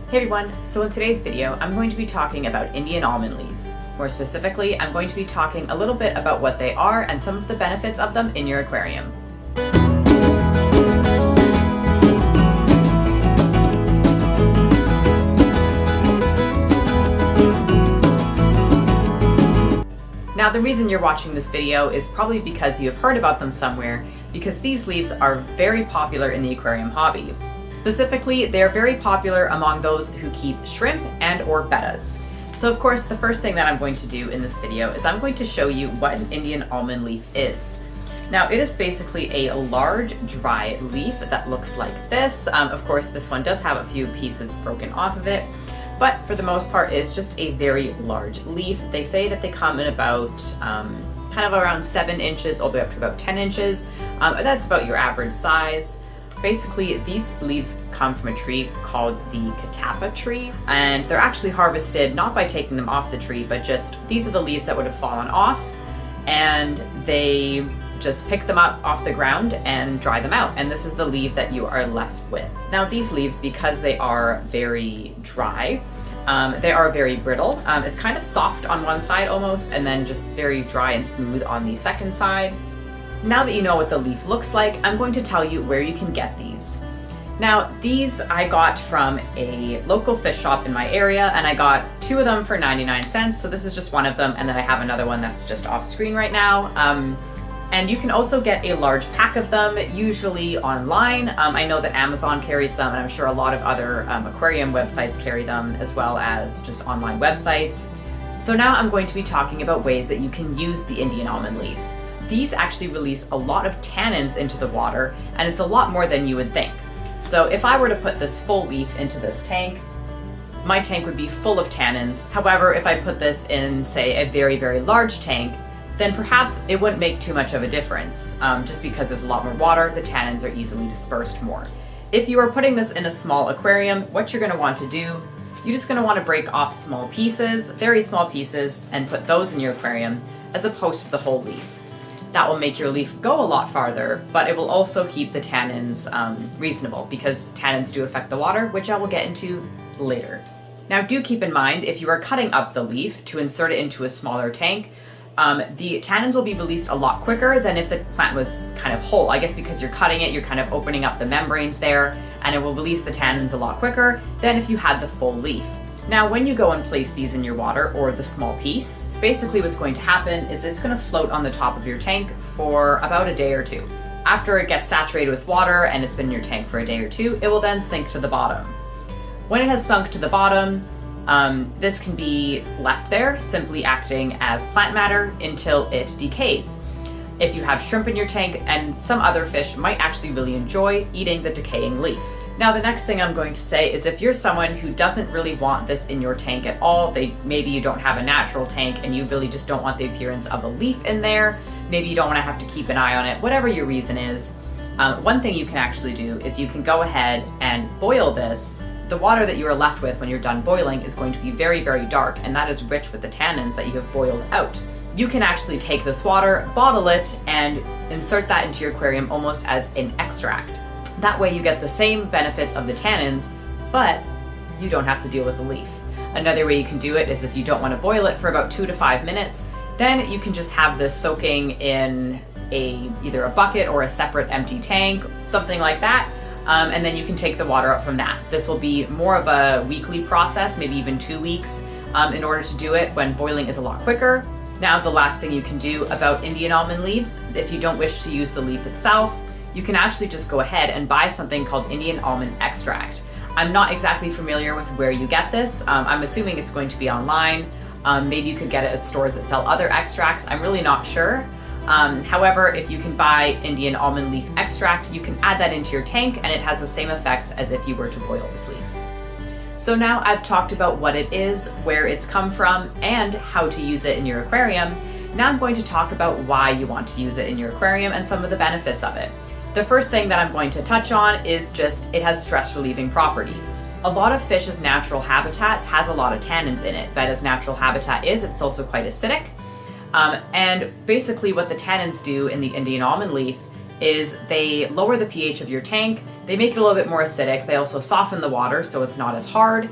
Hey everyone, so in today's video, I'm going to be talking about Indian almond leaves. More specifically, I'm going to be talking a little bit about what they are and some of the benefits of them in your aquarium. Now, the reason you're watching this video is probably because you've heard about them somewhere, because these leaves are very popular in the aquarium hobby. Specifically, they're very popular among those who keep shrimp and or bettas. So of course, the first thing that I'm going to do in this video is I'm going to show you what an Indian almond leaf is. Now, it is basically a large dry leaf that looks like this. Of course, this one does have a few pieces broken off of it, but for the most part, it's just a very large leaf. They say that they come in about kind of around 7 inches all the way up to about 10 inches. That's about your average size. Basically, these leaves come from a tree called the catappa tree, and they're actually harvested not by taking them off the tree, but just these are the leaves that would have fallen off, and they just pick them up off the ground and dry them out, and this is the leaf that you are left with. Now, these leaves, because they are very dry, they are very brittle. It's kind of soft on one side almost, and then just very dry and smooth on the second side. Now that you know what the leaf looks like, I'm going to tell you where you can get these. Now, these I got from a local fish shop in my area, and I got 2 of them for 99 cents. So this is just one of them, and then I have another one that's just off screen right now. And you can also get a large pack of them, usually online. I know that Amazon carries them, and I'm sure a lot of other aquarium websites carry them, as well as just online websites. So now I'm going to be talking about ways that you can use the Indian almond leaf. These actually release a lot of tannins into the water, and it's a lot more than you would think. So if I were to put this full leaf into this tank, my tank would be full of tannins. However, if I put this in, say, a very, very large tank, then perhaps it wouldn't make too much of a difference. Just because there's a lot more water, the tannins are easily dispersed more. If you are putting this in a small aquarium, what you're gonna want to do, you're just gonna wanna break off small pieces, very small pieces, and put those in your aquarium, as opposed to the whole leaf. That will make your leaf go a lot farther, but it will also keep the tannins reasonable, because tannins do affect the water, which I will get into later. Now, do keep in mind, if you are cutting up the leaf to insert it into a smaller tank, the tannins will be released a lot quicker than if the plant was kind of whole. I guess because you're cutting it, you're kind of opening up the membranes there, and it will release the tannins a lot quicker than if you had the full leaf. Now, when you go and place these in your water, or the small piece, basically what's going to happen is it's going to float on the top of your tank for about a day or 2. After it gets saturated with water and it's been in your tank for a day or 2, it will then sink to the bottom. When it has sunk to the bottom, this can be left there, simply acting as plant matter until it decays. If you have shrimp in your tank, and some other fish might actually really enjoy eating the decaying leaf. Now, the next thing I'm going to say is if you're someone who doesn't really want this in your tank at all, maybe you don't have a natural tank and you really just don't want the appearance of a leaf in there, maybe you don't want to have to keep an eye on it, whatever your reason is, one thing you can actually do is you can go ahead and boil this. The water that you are left with when you're done boiling is going to be very, very dark, and that is rich with the tannins that you have boiled out. You can actually take this water, bottle it, and insert that into your aquarium almost as an extract. That way you get the same benefits of the tannins, but you don't have to deal with the leaf. Another way you can do it is if you don't want to boil it for about 2 to 5 minutes, then you can just have this soaking in either a bucket or a separate empty tank, something like that, and then you can take the water out from that. This will be more of a weekly process, maybe even 2 weeks, in order to do it when boiling is a lot quicker. Now, the last thing you can do about Indian almond leaves, if you don't wish to use the leaf itself, you can actually just go ahead and buy something called Indian almond extract. I'm not exactly familiar with where you get this. I'm assuming it's going to be online. Maybe you could get it at stores that sell other extracts. I'm really not sure. However, if you can buy Indian almond leaf extract, you can add that into your tank, and it has the same effects as if you were to boil this leaf. So now I've talked about what it is, where it's come from, and how to use it in your aquarium. Now I'm going to talk about why you want to use it in your aquarium and some of the benefits of it. The first thing that I'm going to touch on is just it has stress relieving properties. A lot of fish's natural habitats has a lot of tannins in it. Betta's natural habitat it's also quite acidic. And basically what the tannins do in the Indian almond leaf is they lower the pH of your tank, they make it a little bit more acidic, they also soften the water so it's not as hard,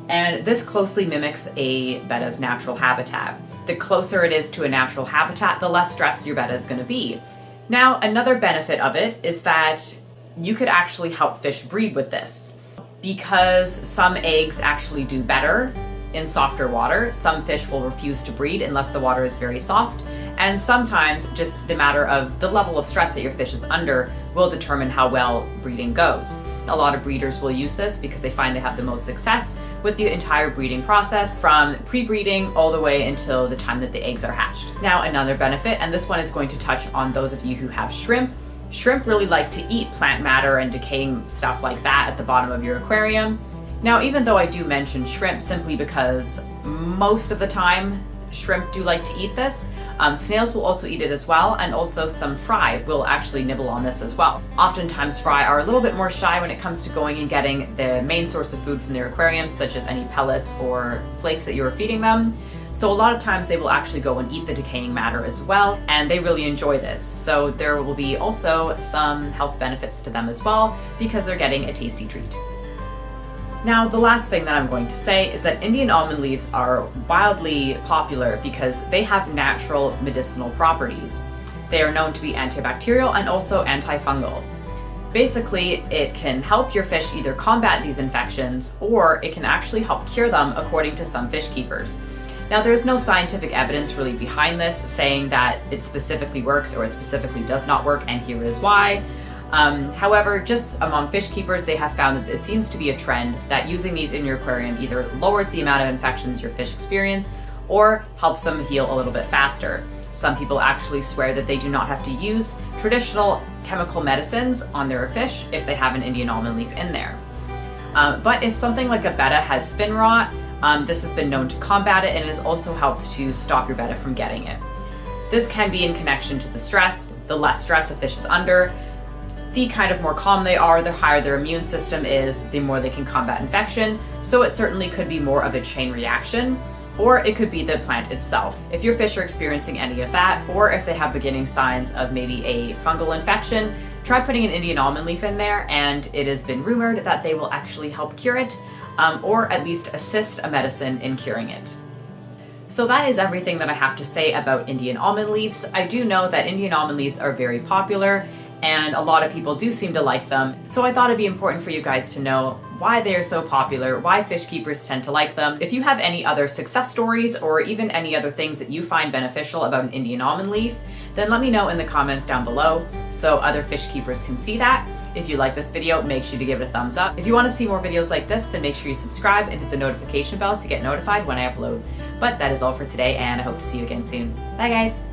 and this closely mimics a betta's natural habitat. The closer it is to a natural habitat, the less stressed your betta is going to be. Now, another benefit of it is that you could actually help fish breed with this. Because some eggs actually do better in softer water, some fish will refuse to breed unless the water is very soft, and sometimes just the matter of the level of stress that your fish is under will determine how well breeding goes. A lot of breeders will use this because they find they have the most success with the entire breeding process from pre-breeding all the way until the time that the eggs are hatched. Now, another benefit, and this one is going to touch on those of you who have shrimp. Shrimp really like to eat plant matter and decaying stuff like that at the bottom of your aquarium. Now, even though I do mention shrimp simply because most of the time shrimp do like to eat this, snails will also eat it as well, and also some fry will actually nibble on this as well. Oftentimes fry are a little bit more shy when it comes to going and getting the main source of food from their aquarium, such as any pellets or flakes that you are feeding them. So a lot of times they will actually go and eat the decaying matter as well, and they really enjoy this. So there will be also some health benefits to them as well because they're getting a tasty treat. Now, the last thing that I'm going to say is that Indian almond leaves are wildly popular because they have natural medicinal properties. They are known to be antibacterial and also antifungal. Basically, it can help your fish either combat these infections or it can actually help cure them, according to some fish keepers. Now, there's no scientific evidence really behind this saying that it specifically works or it specifically does not work, and here is why. However, just among fish keepers, they have found that this seems to be a trend that using these in your aquarium either lowers the amount of infections your fish experience or helps them heal a little bit faster. Some people actually swear that they do not have to use traditional chemical medicines on their fish if they have an Indian almond leaf in there. But if something like a betta has fin rot, this has been known to combat it, and it has also helped to stop your betta from getting it. This can be in connection to the stress. The less stress a fish is under, the kind of more calm they are, the higher their immune system is, the more they can combat infection. So it certainly could be more of a chain reaction, or it could be the plant itself. If your fish are experiencing any of that, or if they have beginning signs of maybe a fungal infection, try putting an Indian almond leaf in there, and it has been rumored that they will actually help cure it, or at least assist a medicine in curing it. So that is everything that I have to say about Indian almond leaves. I do know that Indian almond leaves are very popular, and a lot of people do seem to like them. So I thought it'd be important for you guys to know why they are so popular, why fish keepers tend to like them. If you have any other success stories or even any other things that you find beneficial about an Indian almond leaf, then let me know in the comments down below so other fish keepers can see that. If you like this video, make sure to give it a thumbs up. If you want to see more videos like this, then make sure you subscribe and hit the notification bell to get notified when I upload. But that is all for today, and I hope to see you again soon. Bye guys!